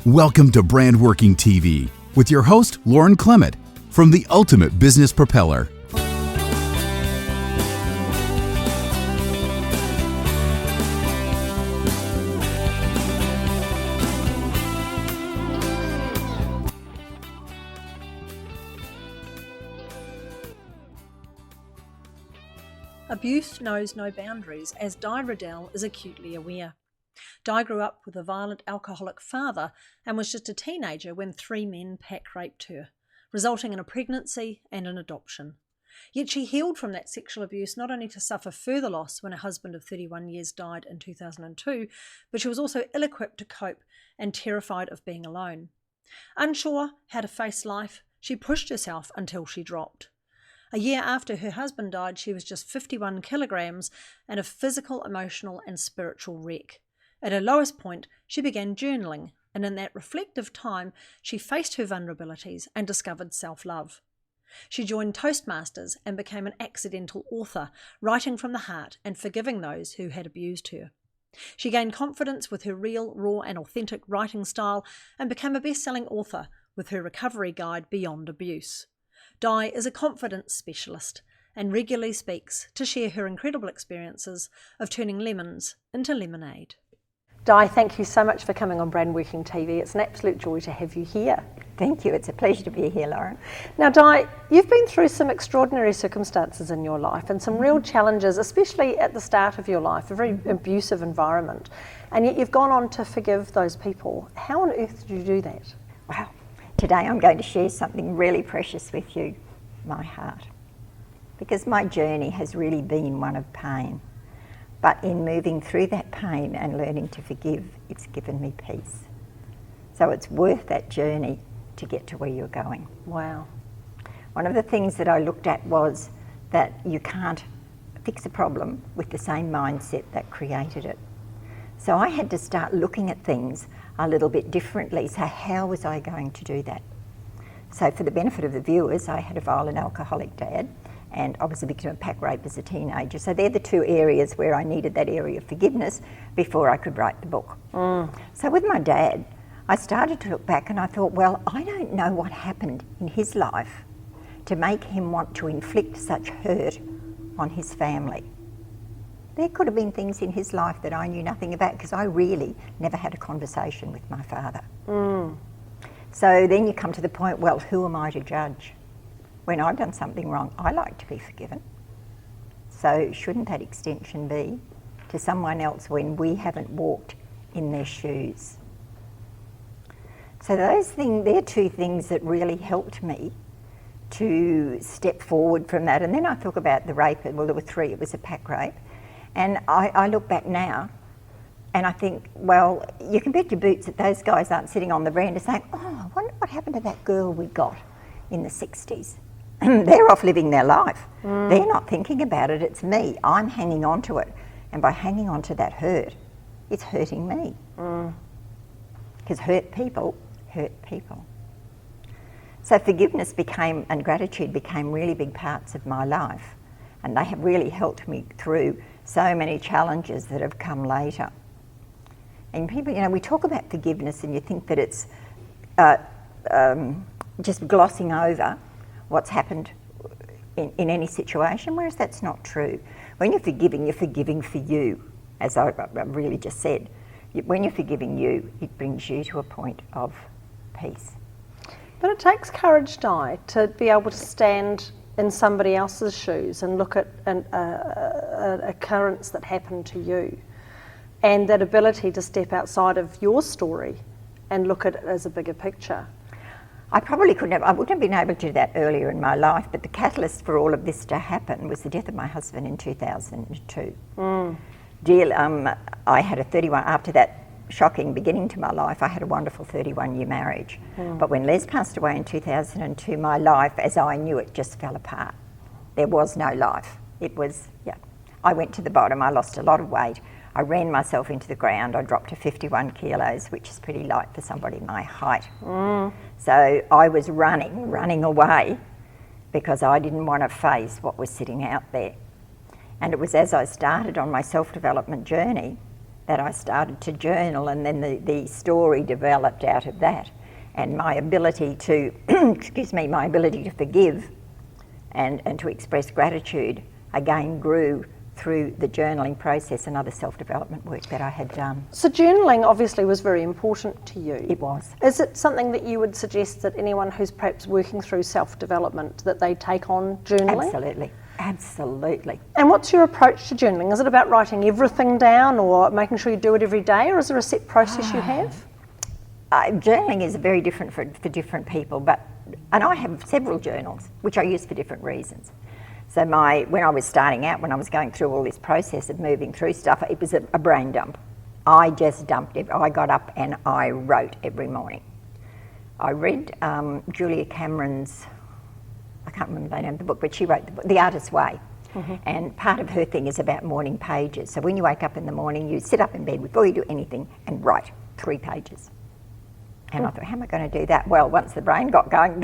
Welcome to BrandworkingTV with your host, Lauren Clement, from the Ultimate Business Propeller. Abuse knows no boundaries, as Di Riddell is acutely aware. Di grew up with a violent alcoholic father and was just a teenager when 3 men pack raped her, resulting in a pregnancy and an adoption. Yet she healed from that sexual abuse not only to suffer further loss when her husband of 31 years died in 2002, but she was also ill-equipped to cope and terrified of being alone. Unsure how to face life, she pushed herself until she dropped. A year after her husband died, she was just 51 kilograms and a physical, emotional and spiritual wreck. At her lowest point, she began journaling, and in that reflective time, she faced her vulnerabilities and discovered self-love. She joined Toastmasters and became an accidental author, writing from the heart and forgiving those who had abused her. She gained confidence with her real, raw and authentic writing style and became a best-selling author with her recovery guide, Beyond Abuse. Di is a confidence specialist and regularly speaks to share her incredible experiences of turning lemons into lemonade. Di, thank you so much for coming on BrandworkingTV. It's an absolute joy to have you here. Thank you. It's a pleasure to be here, Lauren. Now, Di, you've been through some extraordinary circumstances in your life and some real challenges, especially at the start of your life, a very abusive environment, and yet you've gone on to forgive those people. How on earth did you do that? Wow. Today I'm going to share something really precious with you, my heart. Because my journey has really been one of pain. But in moving through that pain and learning to forgive, it's given me peace. So it's worth that journey to get to where you're going. Wow. One of the things that I looked at was that you can't fix a problem with the same mindset that created it. So I had to start looking at things a little bit differently. So how was I going to do that? So for the benefit of the viewers, I had a violent alcoholic dad, and I was a victim of pack rape as a teenager. So they're the two areas where I needed that area of forgiveness before I could write the book. So with my dad, I started to look back and I thought, well, I don't know what happened in his life to make him want to inflict such hurt on his family. There could have been things in his life that I knew nothing about because I really never had a conversation with my father. So then you come to the point, well, who am I to judge? When I've done something wrong, I like to be forgiven. So shouldn't that extension be to someone else when we haven't walked in their shoes? So they're two things that really helped me to step forward from that. And then I thought about the rape. Well, there were 3. It was a pack rape. And I look back now and I think, well, you can bet your boots that those guys aren't sitting on the veranda saying, oh, I wonder what happened to that girl we got in the 60s. They're off living their life. They're not thinking about it. It's me. I'm hanging on to it. And by hanging on to that hurt, it's hurting me. Because hurt people hurt people. So forgiveness and gratitude became really big parts of my life. And they have really helped me through so many challenges that have come later. And people, we talk about forgiveness and you think that it's just glossing over what's happened in any situation, whereas that's not true. When you're forgiving for you, as I really just said. When you're forgiving you, it brings you to a point of peace. But it takes courage, Di, to be able to stand in somebody else's shoes and look at an occurrence that happened to you, and that ability to step outside of your story and look at it as a bigger picture. I wouldn't have been able to do that earlier in my life, but the catalyst for all of this to happen was the death of my husband in 2002. I had after that shocking beginning to my life, I had a wonderful 31-year marriage. But when Les passed away in 2002, my life, as I knew it, just fell apart. There was no life. I went to the bottom, I lost a lot of weight. I ran myself into the ground. I dropped to 51 kilos, which is pretty light for somebody my height. So I was running away because I didn't want to face what was sitting out there. And it was as I started on my self-development journey that I started to journal, and then the story developed out of that. And my ability to, my ability to forgive and to express gratitude again grew through the journaling process and other self-development work that I had done. So journaling obviously was very important to you. It was. Is it something that you would suggest that anyone who's perhaps working through self-development, that they take on journaling? Absolutely, absolutely. And what's your approach to journaling? Is it about writing everything down or making sure you do it every day, or is there a set process you have? Journaling is very different for different people, and I have several journals which I use for different reasons. So when I was starting out, when I was going through all this process of moving through stuff, it was a brain dump. I just dumped it. I got up and I wrote every morning. I read Julia Cameron's, I can't remember the name of the book, but she wrote the book, The Artist's Way. Mm-hmm. And part of her thing is about morning pages. So when you wake up in the morning, you sit up in bed before you do anything and write 3 pages. And I thought, how am I going to do that? Well, once the brain got going,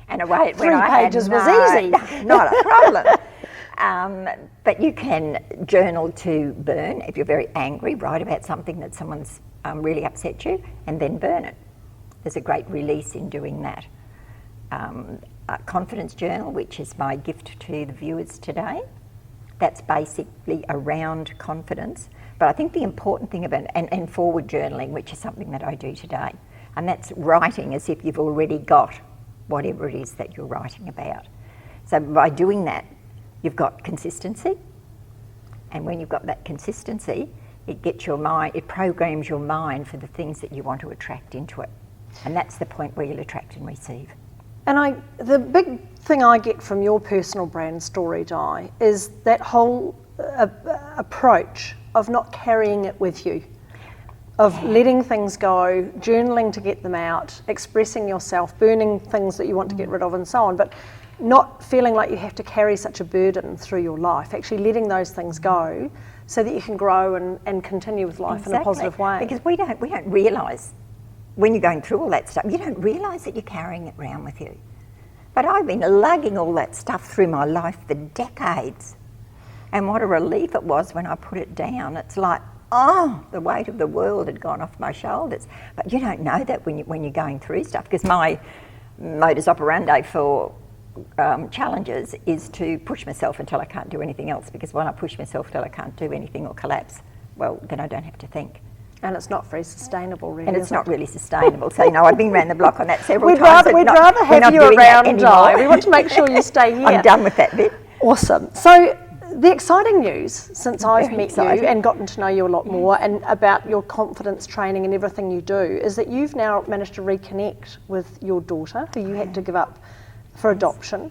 and away it went. 3 pages was easy. Not a problem. But you can journal to burn. If you're very angry, write about something that someone's really upset you, and then burn it. There's a great release in doing that. A confidence journal, which is my gift to the viewers today. That's basically around confidence. But I think the important thing about and forward journaling, which is something that I do today, and that's writing as if you've already got whatever it is that you're writing about. So by doing that, you've got consistency, and when you've got that consistency, it gets your mind, it programs your mind for the things that you want to attract into it, and that's the point where you'll attract and receive. And the big thing I get from your personal brand story, Di, is that whole approach of not carrying it with you, of letting things go, journaling to get them out, expressing yourself, burning things that you want to get rid of and so on, but not feeling like you have to carry such a burden through your life, actually letting those things go so that you can grow and continue with life in a positive way. Because we don't realise, when you're going through all that stuff, you don't realise that you're carrying it around with you. But I've been lugging all that stuff through my life for decades. And what a relief it was when I put it down. It's like, oh, the weight of the world had gone off my shoulders. But you don't know that when you're going through stuff, because my modus operandi for challenges is to push myself until I can't do anything else, because when I push myself till I can't do anything or collapse, well, then I don't have to think. And it's not very sustainable, really. And it's not really sustainable. So, I've been around the block on that several times. We'd rather have you around, Di. We want to make sure you stay here. I'm done with that bit. Awesome. So, the exciting news, since I've met you and gotten to know you a lot more, and about your confidence training and everything you do, is that you've now managed to reconnect with your daughter, who you had to give up for adoption.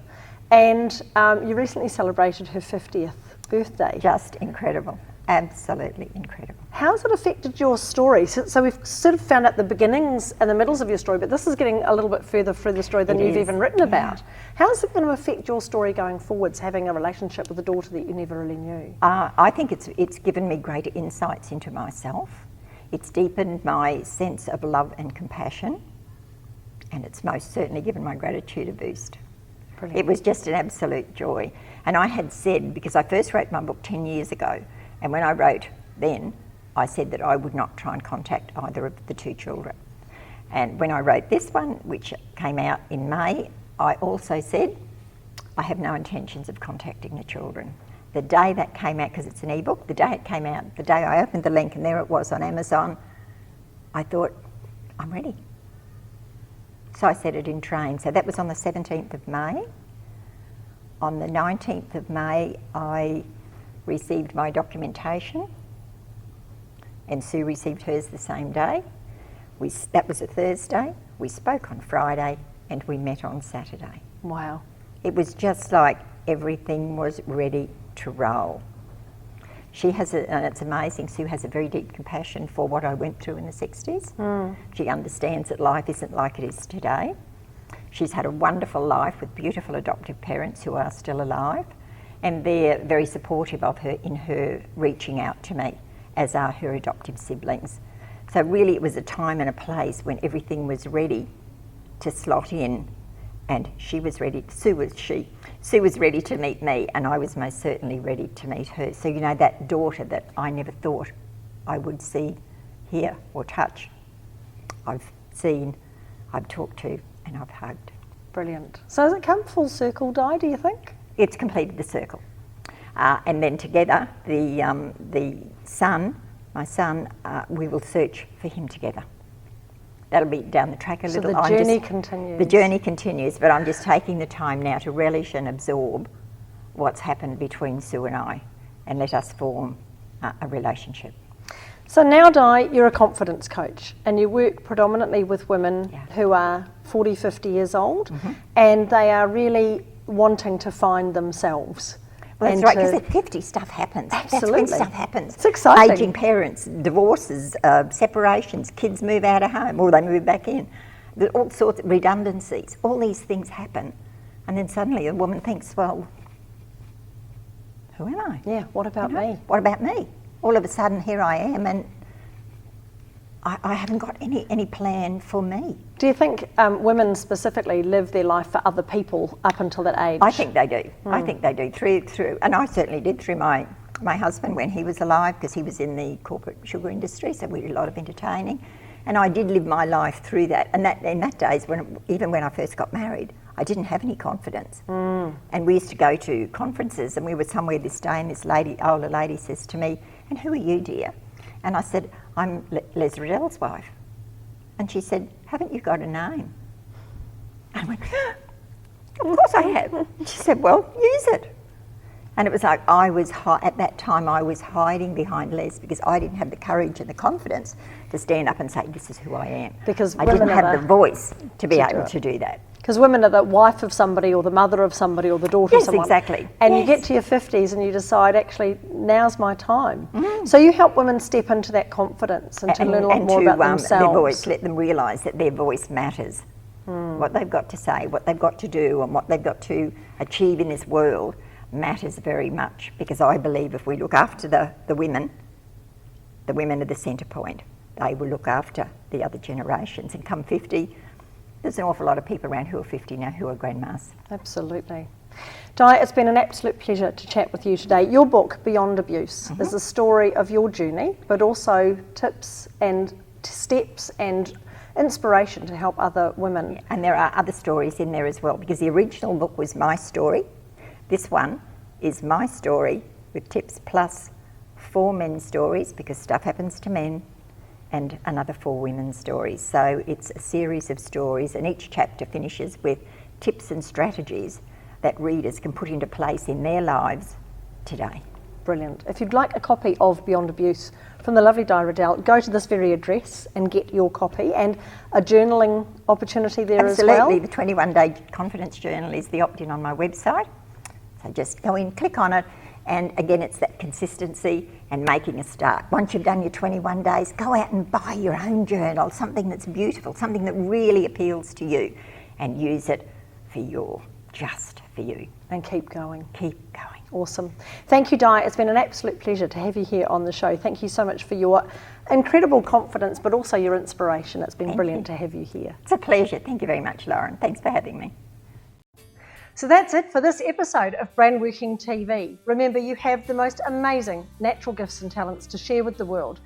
And you recently celebrated her 50th birthday. Just incredible. Absolutely incredible. How's it affected your story? So we've sort of found out the beginnings and the middles of your story, but this is getting a little bit further through the story than you've even written about. How is it going to affect your story going forwards, having a relationship with a daughter that you never really knew? I think it's given me greater insights into myself. It's deepened my sense of love and compassion, and it's most certainly given my gratitude a boost. Brilliant. It was just an absolute joy. And I had said, because I first wrote my book 10 years ago, and when I wrote then, I said that I would not try and contact either of the 2 children. And when I wrote this one, which came out in May, I also said, I have no intentions of contacting the children. The day that came out, because it's an ebook, the day it came out, the day I opened the link and there it was on Amazon, I thought, I'm ready. So I set it in train. So that was on the 17th of May. On the 19th of May, I received my documentation, and Sue received hers the same day. That was a Thursday. We spoke on Friday, and we met on Saturday. Wow. It was just like everything was ready to roll. She has, and it's amazing, Sue has a very deep compassion for what I went through in the 60s. She understands that life isn't like it is today. She's had a wonderful life with beautiful adoptive parents who are still alive, and they're very supportive of her in her reaching out to me, as are her adoptive siblings. So really it was a time and a place when everything was ready to slot in, and she was ready, Sue was ready to meet me, and I was most certainly ready to meet her. So that daughter that I never thought I would see, hear or touch, I've seen, I've talked to and I've hugged. Brilliant. So has it come full circle, Di, do you think? It's completed the circle. And then together, the son, my son, we will search for him together. That'll be down the track a little. So the journey continues. The journey continues, but I'm just taking the time now to relish and absorb what's happened between Sue and I, and let us form a relationship. So now, Di, you're a confidence coach and you work predominantly with women who are 40, 50 years old, and they are really wanting to find themselves. Well, that's right, because at 50 stuff happens. Absolutely. That's when stuff happens. It's exciting. Aging parents, divorces, separations, kids move out of home or they move back in. There's all sorts of redundancies. All these things happen. And then suddenly a woman thinks, well, who am I? Yeah, what about me? What about me? All of a sudden here I am, and I haven't got any plan for me. Do you think women specifically live their life for other people up until that age? I think they do. I think they do through, and I certainly did through my husband when he was alive, because he was in the corporate sugar industry, so we did a lot of entertaining, and I did live my life through that. And that in that days, even when I first got married, I didn't have any confidence. And we used to go to conferences, and we were somewhere this day, and this older lady says to me, "And who are you, dear?" And I said, "I'm Les Riddell's wife." And she said, "Haven't you got a name?" I went, "Of course I have." And she said, "Well, use it." And it was like at that time I was hiding behind Les, because I didn't have the courage and the confidence to stand up and say, "This is who I am." Because I didn't have the voice to be able to do that. Because women are the wife of somebody or the mother of somebody or the daughter of someone. Yes, exactly. And you get to your 50s and you decide, actually, now's my time. So you help women step into that confidence and to learn a lot more about themselves. Their voice, let them realise that their voice matters. What they've got to say, what they've got to do, and what they've got to achieve in this world matters very much, because I believe if we look after the women are the centre point. They will look after the other generations, and come 50, there's an awful lot of people around who are 50 now who are grandmas. Absolutely. Di, it's been an absolute pleasure to chat with you today. Your book, Beyond Abuse, is a story of your journey, but also tips and steps and inspiration to help other women. Yeah, and there are other stories in there as well, because the original book was my story. This one is my story with tips plus 4 men's stories, because stuff happens to men, and another 4 women's stories. So it's a series of stories, and each chapter finishes with tips and strategies that readers can put into place in their lives today. Brilliant. If you'd like a copy of Beyond Abuse from the lovely Di Riddell, go to this very address and get your copy, and a journaling opportunity there as well. Absolutely. The 21-day confidence journal is the opt-in on my website. So just go in, click on it, and again, it's that consistency and making a start. Once you've done your 21 days, go out and buy your own journal, something that's beautiful, something that really appeals to you, and use it just for you. And keep going. Keep going. Awesome. Thank you, Di. It's been an absolute pleasure to have you here on the show. Thank you so much for your incredible confidence, but also your inspiration. It's been brilliant to have you here. It's a pleasure. Thank you very much, Lauren. Thanks for having me. So that's it for this episode of Brandworking TV. Remember, you have the most amazing natural gifts and talents to share with the world,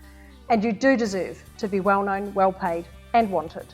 and you do deserve to be well known, well paid, and wanted.